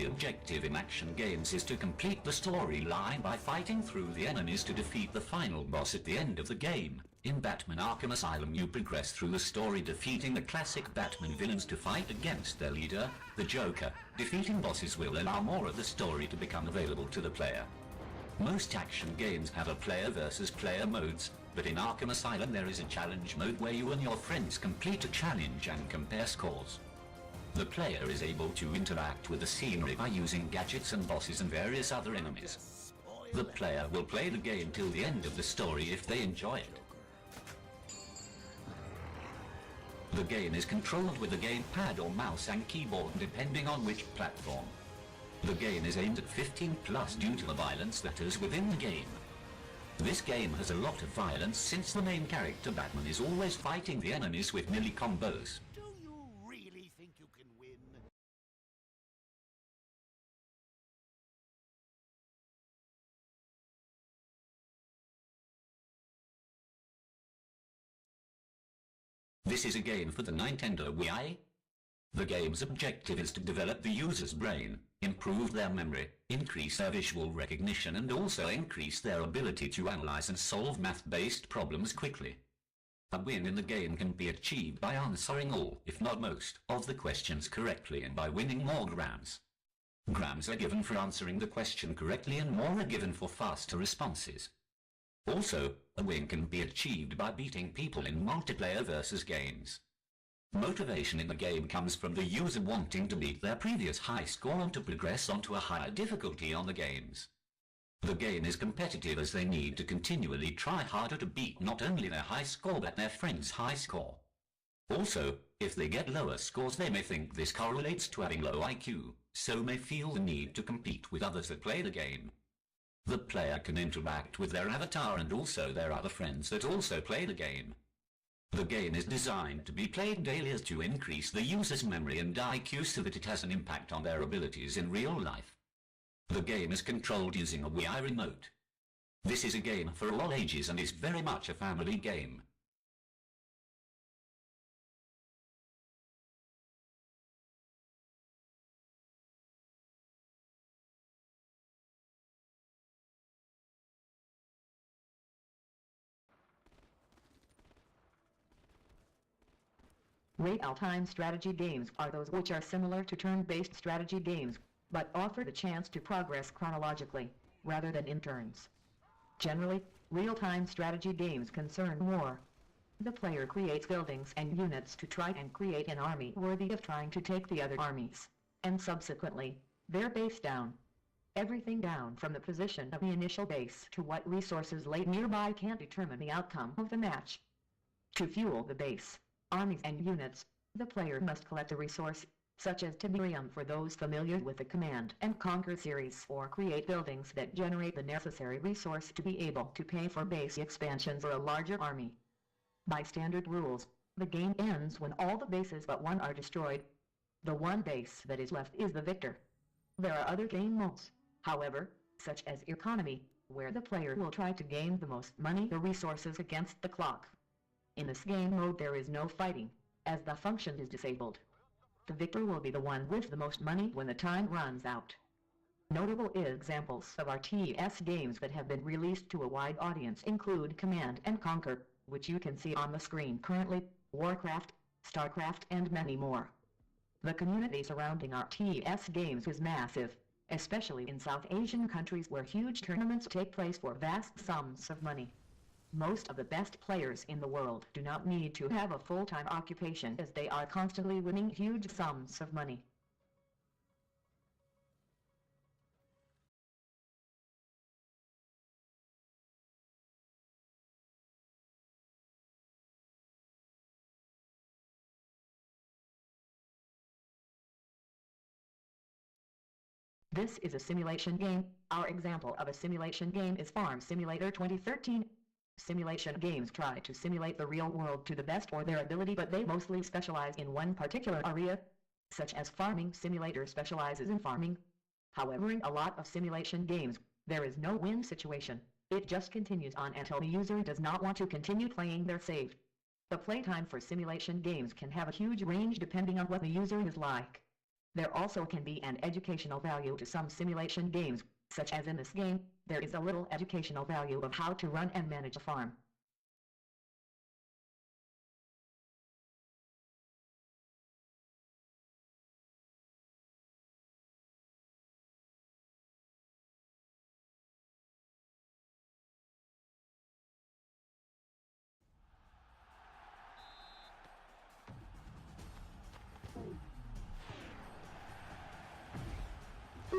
The objective in action games is to complete the storyline by fighting through the enemies to defeat the final boss at the end of the game. In Batman Arkham Asylum you progress through the story defeating the classic Batman villains to fight against their leader, the Joker. Defeating bosses will allow more of the story to become available to the player. Most action games have a player versus player modes, but in Arkham Asylum there is a challenge mode where you and your friends complete a challenge and compare scores. The player is able to interact with the scenery by using gadgets and bosses and various other enemies. The player will play the game till the end of the story if they enjoy it. The game is controlled with a gamepad or mouse and keyboard depending on which platform. The game is aimed at 15+ due to the violence that is within the game. This game has a lot of violence since the main character Batman is always fighting the enemies with melee combos. Do you really think you can win? This is a game for the Nintendo Wii. The game's objective is to develop the user's brain, improve their memory, increase their visual recognition and also increase their ability to analyze and solve math-based problems quickly. A win in the game can be achieved by answering all, if not most, of the questions correctly and by winning more grams. Grams are given for answering the question correctly and more are given for faster responses. Also, a win can be achieved by beating people in multiplayer versus games. Motivation in the game comes from the user wanting to beat their previous high score and to progress onto a higher difficulty on the games. The game is competitive as they need to continually try harder to beat not only their high score but their friend's high score. Also, if they get lower scores they may think this correlates to having low IQ, so may feel the need to compete with others that play the game. The player can interact with their avatar and also their other friends that also play the game. The game is designed to be played daily as to increase the user's memory and IQ so that it has an impact on their abilities in real life. The game is controlled using a Wii remote. This is a game for all ages and is very much a family game. Real-time strategy games are those which are similar to turn-based strategy games, but offer the chance to progress chronologically, rather than in turns. Generally, real-time strategy games concern war. The player creates buildings and units to try and create an army worthy of trying to take the other armies, and subsequently, their base down. Everything down from the position of the initial base to what resources lay nearby can determine the outcome of the match. To fuel the base, armies and units, the player must collect a resource, such as Tiberium for those familiar with the Command and Conquer series, or create buildings that generate the necessary resource to be able to pay for base expansion for a larger army. By standard rules, the game ends when all the bases but one are destroyed. The one base that is left is the victor. There are other game modes, however, such as economy, where the player will try to gain the most money or resources against the clock. In this game mode there is no fighting, as the function is disabled. The victor will be the one with the most money when the time runs out. Notable examples of RTS games that have been released to a wide audience include Command and Conquer, which you can see on the screen currently, Warcraft, StarCraft and many more. The community surrounding RTS games is massive, especially in South Asian countries where huge tournaments take place for vast sums of money. Most of the best players in the world do not need to have a full-time occupation as they are constantly winning huge sums of money. This is a simulation game. Our example of a simulation game is Farm Simulator 2013. Simulation games try to simulate the real world to the best of their ability, but they mostly specialize in one particular area, such as Farming Simulator specializes in farming. However, in a lot of simulation games, there is no win situation. It just continues on until the user does not want to continue playing their save. The playtime for simulation games can have a huge range depending on what the user is like. There also can be an educational value to some simulation games, such as in this game, there is a little educational value of how to run and manage a farm.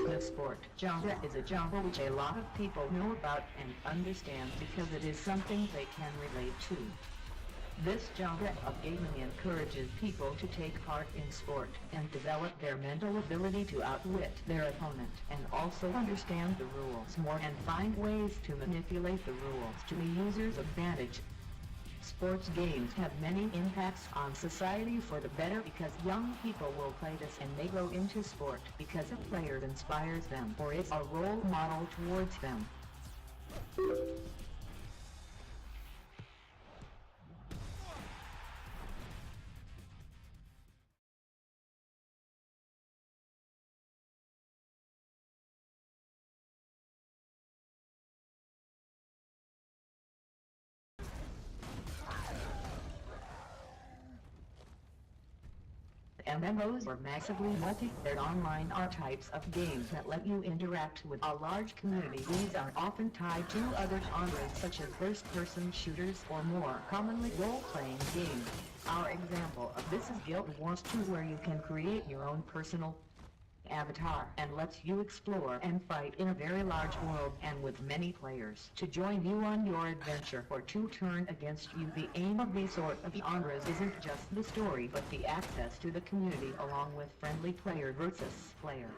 The sport genre is a genre which a lot of people know about and understand because it is something they can relate to. This genre of gaming encourages people to take part in sport and develop their mental ability to outwit their opponent and also understand the rules more and find ways to manipulate the rules to the user's advantage. Sports games have many impacts on society for the better because young people will play this and they grow into sport because a player inspires them or is a role model towards them. MMOs or massively multiplayer online are types of games that let you interact with a large community. These are often tied to other genres such as first-person shooters or more commonly role-playing games. Our example of this is Guild Wars 2, where you can create your own personal avatar and lets you explore and fight in a very large world and with many players to join you on your adventure or to turn against you. The aim of these sort of genres isn't just the story but the access to the community along with friendly player versus player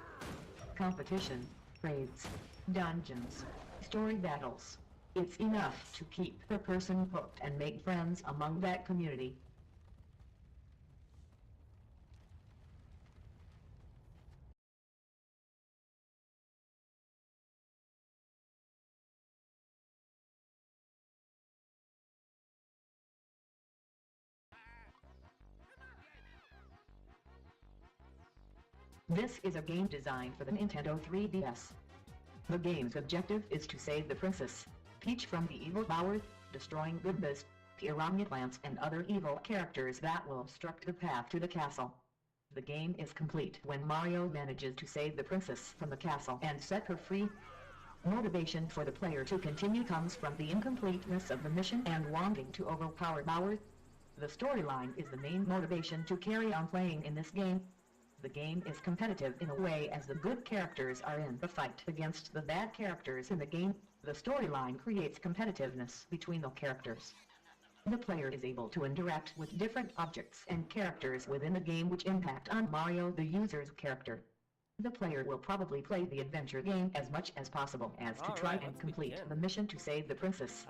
competition, raids, dungeons, story battles. It's enough to keep the person hooked and make friends among that community. This is a game designed for the Nintendo 3DS. The game's objective is to save the Princess Peach from the evil Bowser, destroying Goombas, piranha plants and other evil characters that will obstruct the path to the castle. The game is complete when Mario manages to save the princess from the castle and set her free. Motivation for the player to continue comes from the incompleteness of the mission and wanting to overpower Bowser. The storyline is the main motivation to carry on playing in this game. The game is competitive in a way as the good characters are in the fight against the bad characters in the game. The storyline creates competitiveness between the characters. The player is able to interact with different objects and characters within the game which impact on Mario, the user's character. The player will probably play the adventure game as much as possible as to try and complete the mission to save the princess.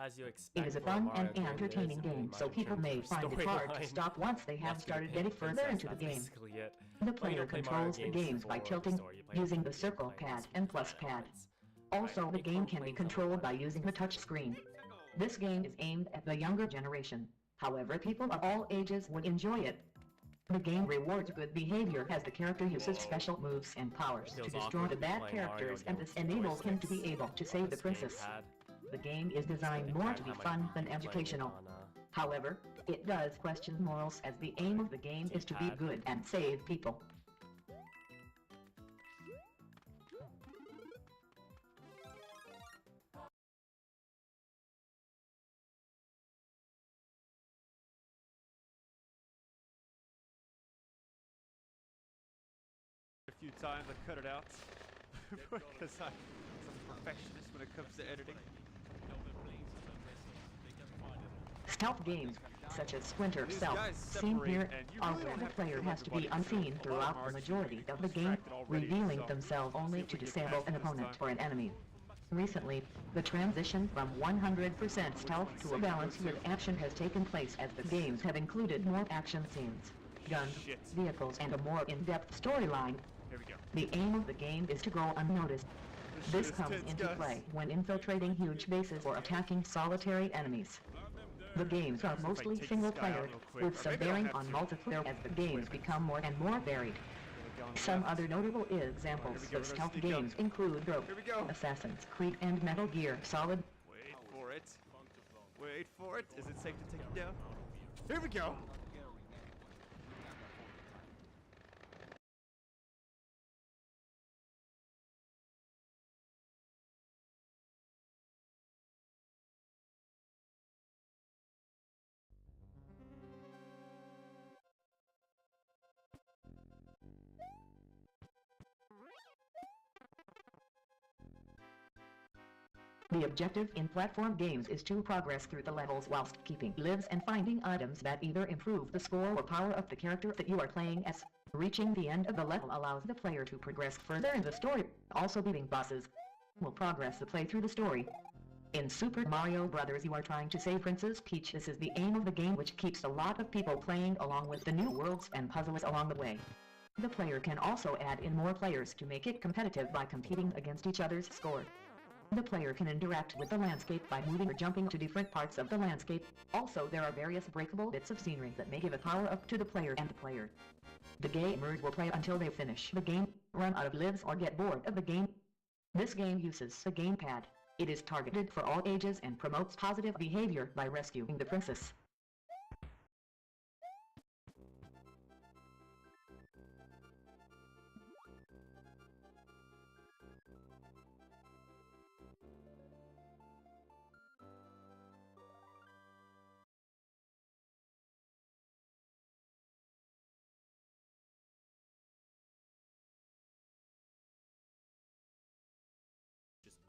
It is a fun and entertaining game, so people may find it hard to stop once they have started getting further into the game. The player controls the games by tilting, using the circle pad and plus pad. Also, the game can be controlled by using the touch screen. This game is aimed at the younger generation. However, people of all ages would enjoy it. The game rewards good behavior as the character uses special moves and powers to destroy the bad characters, and this enables him to be able to save the princess. The game is designed more to be fun than educational. However, it does question morals as the aim of the game is to be good and save people. A few times I cut it out because I'm a perfectionist when it comes to editing. Stealth games, such as Splinter Cell, seen here, are where the player has to be unseen throughout the majority of the game, revealing themselves only to disable an opponent or an enemy. Recently, the transition from 100% stealth to a balance with action has taken place as the games have included more action scenes, guns, vehicles, and a more in-depth storyline. The aim of the game is to go unnoticed. This comes into play when infiltrating huge bases or attacking solitary enemies. The games are mostly single-player, with some bearing on multiplayer as the games become more and more varied. on the Some left. other notable examples Here we go, of we're gonna stealth sneak up. games include Rogue, Here we go. Assassin's Creed, and Metal Gear Solid. Wait for it. Wait for it. Is it safe to take him down? Here we go. The objective in platform games is to progress through the levels whilst keeping lives and finding items that either improve the score or power up the character that you are playing as. Reaching the end of the level allows the player to progress further in the story. Also, beating bosses will progress the play through the story. In Super Mario Bros. You are trying to save Princess Peach. This is the aim of the game, which keeps a lot of people playing along with the new worlds and puzzles along the way. The player can also add in more players to make it competitive by competing against each other's score. The player can interact with the landscape by moving or jumping to different parts of the landscape. Also, there are various breakable bits of scenery that may give a power up to the player and the player. The gamers will play until they finish the game, run out of lives, or get bored of the game. This game uses a gamepad. It is targeted for all ages and promotes positive behavior by rescuing the princess.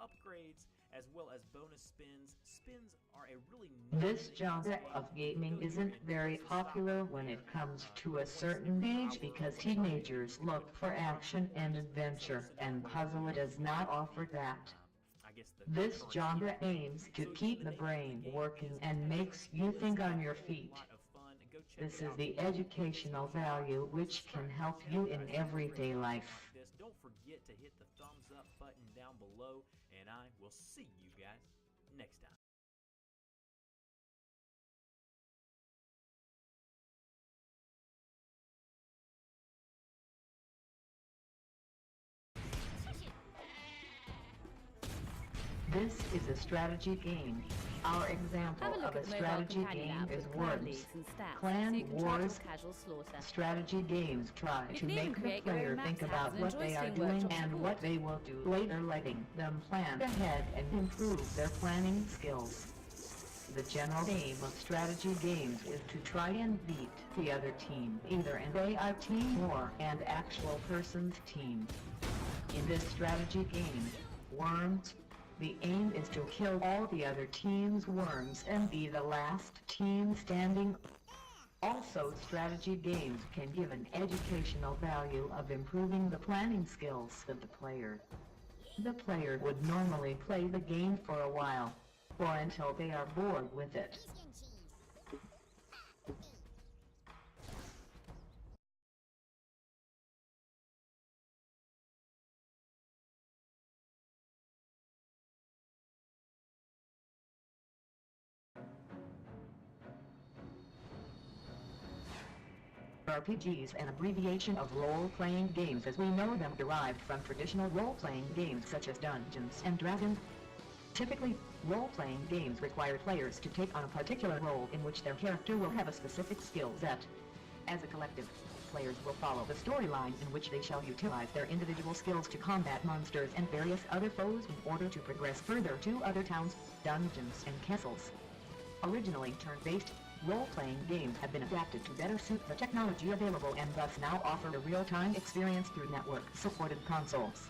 Upgrades as well as bonus spins. Spins are a really This genre of gaming isn't very popular when it comes to a certain age because teenagers look for action and adventure, and puzzle does not offer that. This genre aims to keep the brain working and makes you think on your feet. This is the educational value which can help you in everyday life. Don't forget to hit the thumbs up button down below, and I will see you guys next time. This is a strategy game. Our example Have a look of a at the mobile strategy companion game app is with clan Worms. leads and stats, Clan so you can track Wars. your casual slaughter. Strategy games try You to can even make the create your player own think maps, about and what enjoy they are seeing doing workshops and forward. what they will do later, letting them plan ahead and improve their planning skills. The general aim of strategy games is to try and beat the other team, either an AI team or an actual person's team. In this strategy game, Worms, the aim is to kill all the other team's worms and be the last team standing. Also, strategy games can give an educational value of improving the planning skills of the player. The player would normally play the game for a while, or until they are bored with it. RPGs, an abbreviation of role-playing games as we know them, derived from traditional role-playing games such as Dungeons and Dragons. Typically, role-playing games require players to take on a particular role in which their character will have a specific skill set. As a collective, players will follow the storyline in which they shall utilize their individual skills to combat monsters and various other foes in order to progress further to other towns, dungeons, and castles. Originally turn-based, role-playing games have been adapted to better suit the technology available and thus now offer a real-time experience through network-supported consoles.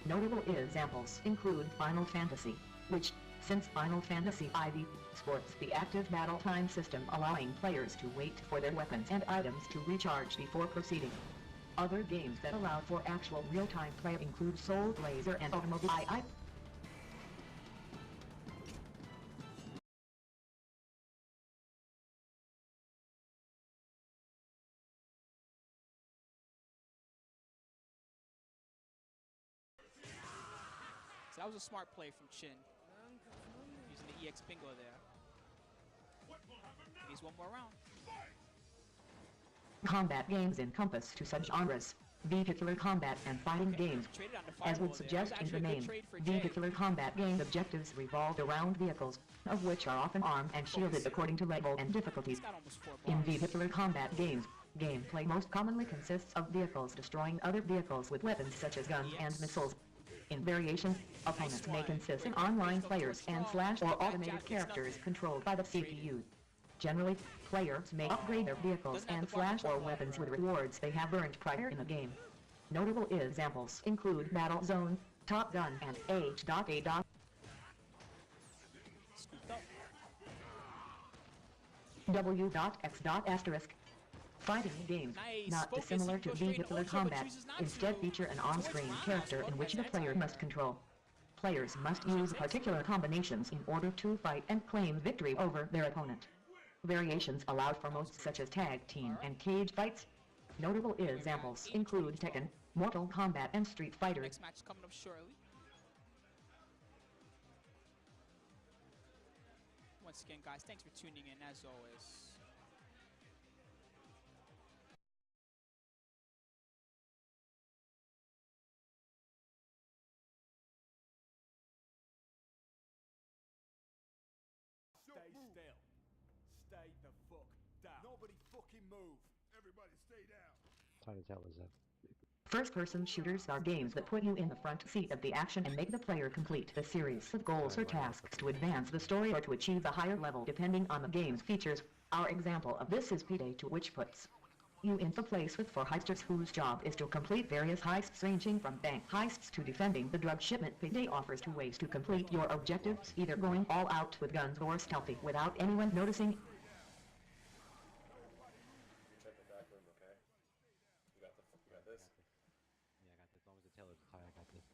Notable examples include Final Fantasy, which, since Final Fantasy IV, sports the active battle time system allowing players to wait for their weapons and items to recharge before proceeding. Other games that allow for actual real-time play include Soul Blazer and Automobile II. So that was a smart play from Chin. Using the EX bingo there. He's one more round. Combat games encompass two such genres. Vehicular combat and fighting games. Traded on the As fireball would there. suggest That in was the actually a name, good trade for Jay. vehicular combat game objectives revolve around vehicles, of which are often armed and shielded according to level and difficulties. He's got almost 4 In bars. vehicular combat games, gameplay most commonly consists of vehicles destroying other vehicles with weapons such as guns and missiles. In variations, opponents may consist of online players and slash or automated characters controlled by the CPU. Generally, players may upgrade their vehicles and slash or weapons with rewards they have earned prior in the game. Notable examples include Battle Zone, Top Gun, and H.A. Scooped up. W.X. Fighting games, Nice. not Focus. dissimilar He to goes straight into vehicular ultra, but combat, chooses not instead to. feature an on-screen Towards character Ron, in which the that's player our- must control. Players must use particular combinations in order to fight and claim victory over their opponent. Variations allowed for modes such as tag team and cage fights. Notable examples include Tekken, Mortal Kombat, and Street Fighter. Next match is coming up shortly. Once again, guys, thanks for tuning in as always. Stay still. Stay the fuck down. Nobody fucking move. Everybody stay down. How does that was that? First-person shooters are games that put you in the front seat of the action and make the player complete a series of goals or tasks to advance the story or to achieve a higher level depending on the game's features. Our example of this is Payday 2, which puts you in the place with 4 heisters whose job is to complete various heists ranging from bank heists to defending the drug shipment. Payday offers 2 ways to complete your objectives, either going all out with guns or stealthy without anyone noticing. Check the back room, okay? You got this? Yeah, I got this. As long as the tailor's high, I got this.